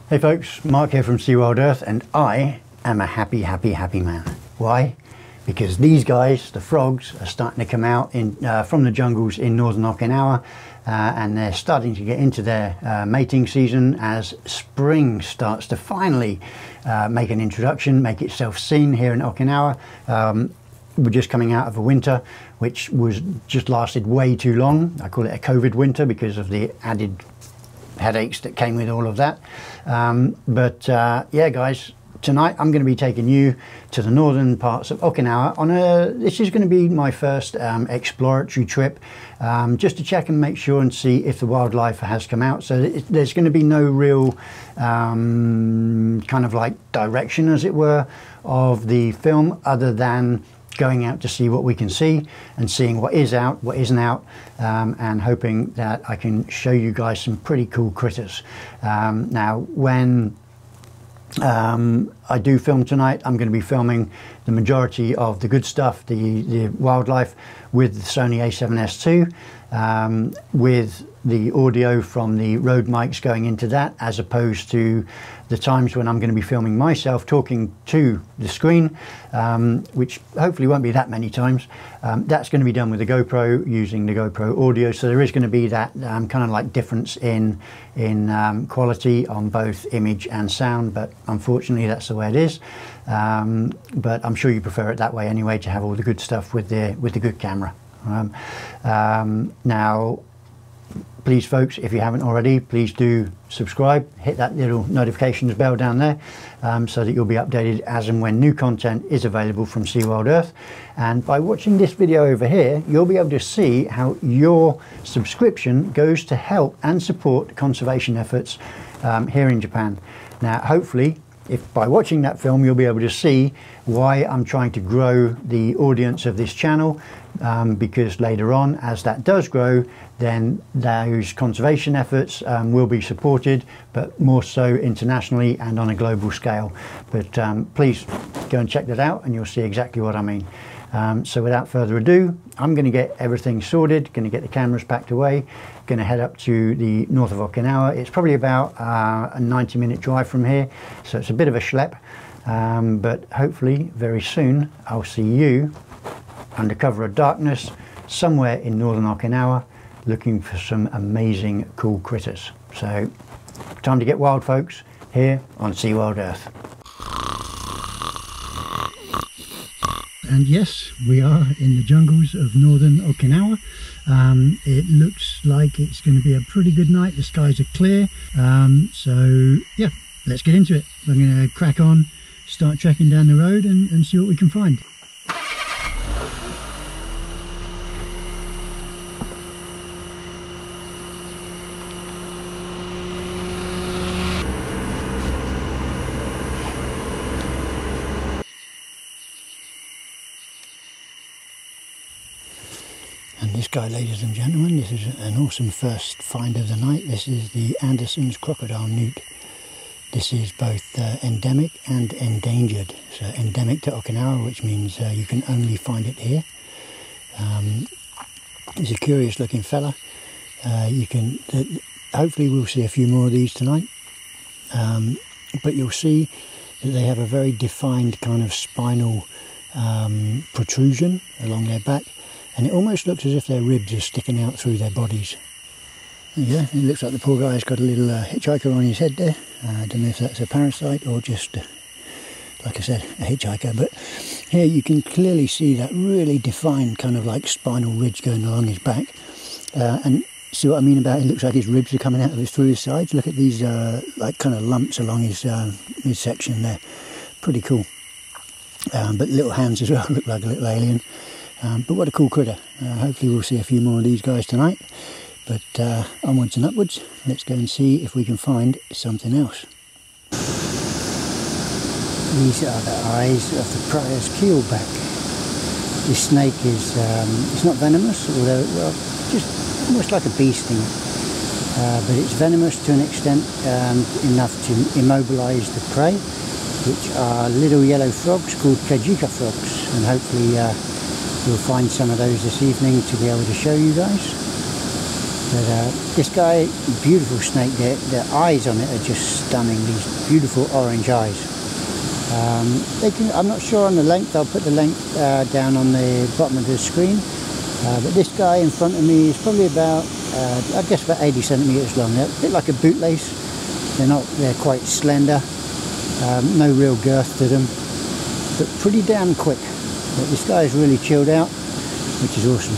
Hey folks, Mark here from SeaWorld Earth, and I am a happy man. Why? Because these guys, the frogs, are starting to come out from the jungles in northern Okinawa, and they're starting to get into their mating season as spring starts to finally make an introduction, make itself seen here in Okinawa. We're just coming out of a winter which was just lasted way too long. I call it a COVID winter because of the added headaches that came with all of that. Yeah guys, tonight I'm going to be taking you to the northern parts of Okinawa this is going to be my first exploratory trip, just to check and make sure and see if the wildlife has come out. So there's going to be no real kind of like direction, as it were, of the film, other than going out to see what we can see and seeing what is out, what isn't out, and hoping that I can show you guys some pretty cool critters. Now, when I do film tonight, I'm going to be filming the majority of the good stuff, the wildlife, with the Sony a7S II, with the audio from the Rode mics going into that, as opposed to the times when I'm going to be filming myself talking to the screen, which hopefully won't be that many times. That's going to be done with the GoPro, using the GoPro audio, so there is going to be that kind of like difference in quality on both image and sound, but unfortunately that's the way it is. But I'm sure you prefer it that way anyway, to have all the good stuff with the good camera. Now, please folks, if you haven't already, please do subscribe, hit that little notifications bell down there, so that you'll be updated as and when new content is available from SeaWorld Earth. And by watching this video over here, you'll be able to see how your subscription goes to help and support conservation efforts here in Japan. Now hopefully, if by watching that film you'll be able to see why I'm trying to grow the audience of this channel, because later on, as that does grow, then those conservation efforts will be supported, but more so internationally and on a global scale. But please go and check that out and you'll see exactly what I mean. So without further ado, I'm going to get everything sorted, going to get the cameras packed away, going to head up to the north of Okinawa. It's probably about a 90-minute drive from here, so it's a bit of a schlep, but hopefully very soon I'll see you under cover of darkness somewhere in northern Okinawa, looking for some amazing cool critters. So time to get wild, folks, here on SeaWorld Earth. And yes, we are in the jungles of northern Okinawa. It looks like it's going to be a pretty good night. The skies are clear. So yeah, let's get into it. I'm going to crack on, start trekking down the road and see what we can find. And this guy, ladies and gentlemen, this is an awesome first find of the night. This is the Anderson's crocodile newt. This is both endemic and endangered. So endemic to Okinawa, which means you can only find it here. It's a curious looking fella. Hopefully we'll see a few more of these tonight. But you'll see that they have a very defined kind of spinal protrusion along their back. And it almost looks as if their ribs are sticking out through their bodies. Yeah, it looks like the poor guy's got a little hitchhiker on his head there. I don't know if that's a parasite or just, like I said, a hitchhiker. But here you can clearly see that really defined kind of like spinal ridge going along his back. And see what I mean about it? It looks like his ribs are coming out of through his sides. Look at these like kind of lumps along his midsection there. Pretty cool. But little hands as well, look like a little alien. But what a cool critter. Hopefully we'll see a few more of these guys tonight. But onwards and upwards, let's go and see if we can find something else. These are the eyes of the Prior's keelback. This snake is it's not venomous, although, well, just almost like a bee sting. But it's venomous to an extent enough to immobilize the prey, which are little yellow frogs called Kajika frogs. And hopefully we'll find some of those this evening to be able to show you guys. But this guy, beautiful snake. The eyes on it are just stunning. These beautiful orange eyes. I'm not sure on the length. I'll put the length down on the bottom of the screen. But this guy in front of me is probably about, I guess about 80 centimeters long. They're a bit like a bootlace. They're quite slender. No real girth to them, but pretty damn quick. But this guy's really chilled out, which is awesome.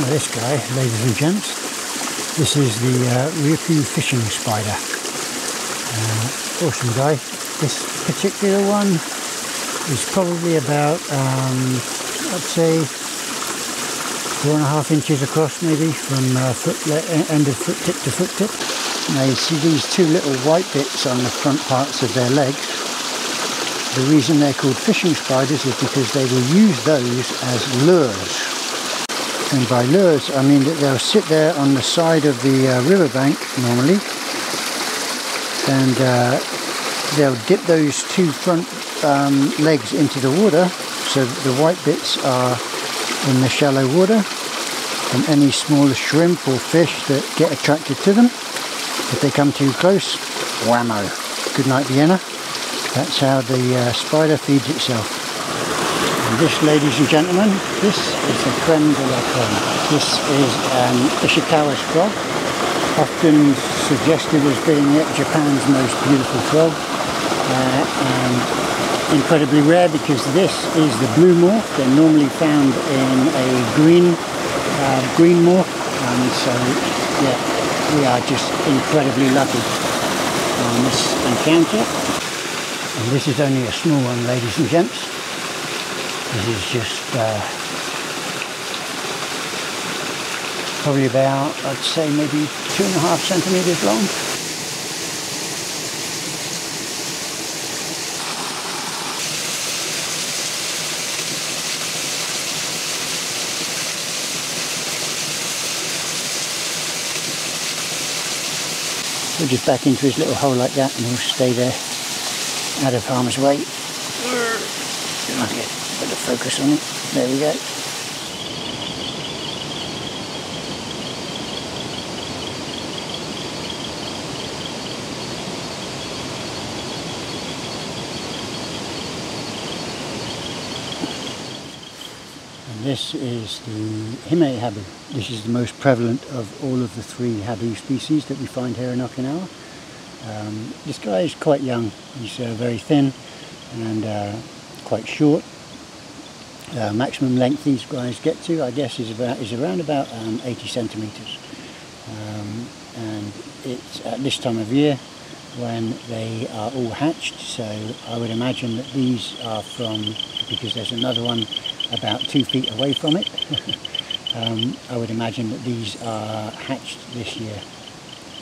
Now this guy, ladies and gents, this is the Ryukyu fishing spider. Awesome guy. This particular one is probably about, I'd say 4.5 inches across, maybe, from end of foot tip to foot tip. Now you see these two little white bits on the front parts of their legs. The reason they're called fishing spiders is because they will use those as lures. And by lures, I mean that they'll sit there on the side of the riverbank normally, and they'll dip those two front legs into the water, so that the white bits are in the shallow water, and any smaller shrimp or fish that get attracted to them, if they come too close, whammo, good night Vienna. That's how the spider feeds itself. And this, ladies and gentlemen, this is the creme de la creme. This is an Ishikawa's frog, often suggested as being Japan's most beautiful frog, and incredibly rare because this is the blue morph. They're normally found in a green morph, and so yeah, we are just incredibly lucky on this encounter. And this is only a small one, ladies and gents. This is just probably about, I'd say maybe 2.5 centimeters long. We'll just back into his little hole like that, and he'll stay there out of harm's way. Okay, put the focus on it. There we go. And this is the Hime habu. This is the most prevalent of all of the 3 habu species that we find here in Okinawa. This guy is quite young. He's very thin and quite short. Maximum length these guys get to, I guess, is around about 80 centimeters. And it's at this time of year when they are all hatched. So I would imagine that these are from, because there's another one about 2 feet away from it. I would imagine that these are hatched this year.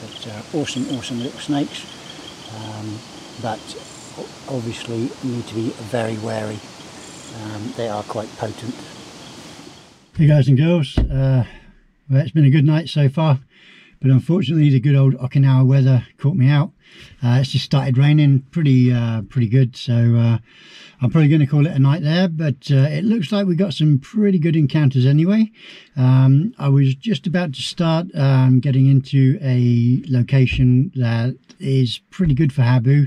But awesome little snakes, but obviously need to be very wary. They are quite potent. Hey guys and girls, well, it's been a good night so far, but unfortunately the good old Okinawa weather caught me out. It's just started raining pretty good, so I'm probably going to call it a night there, but it looks like we got some pretty good encounters anyway. I was just about to start getting into a location that is pretty good for habu,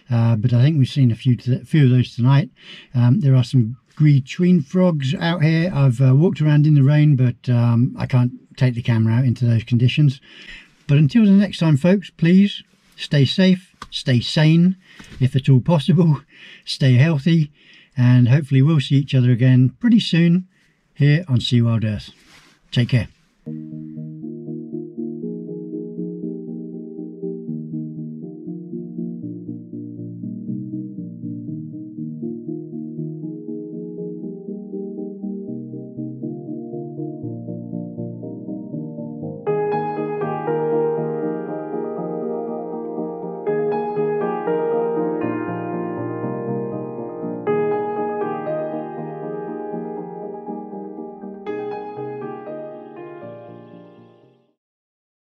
but I think we've seen a few of those tonight. There are some green frogs out here. I've walked around in the rain, but I can't take the camera out into those conditions. But until the next time, folks, please stay safe, stay sane, if at all possible, stay healthy, and hopefully we'll see each other again pretty soon here on Sea Wild Earth. Take care.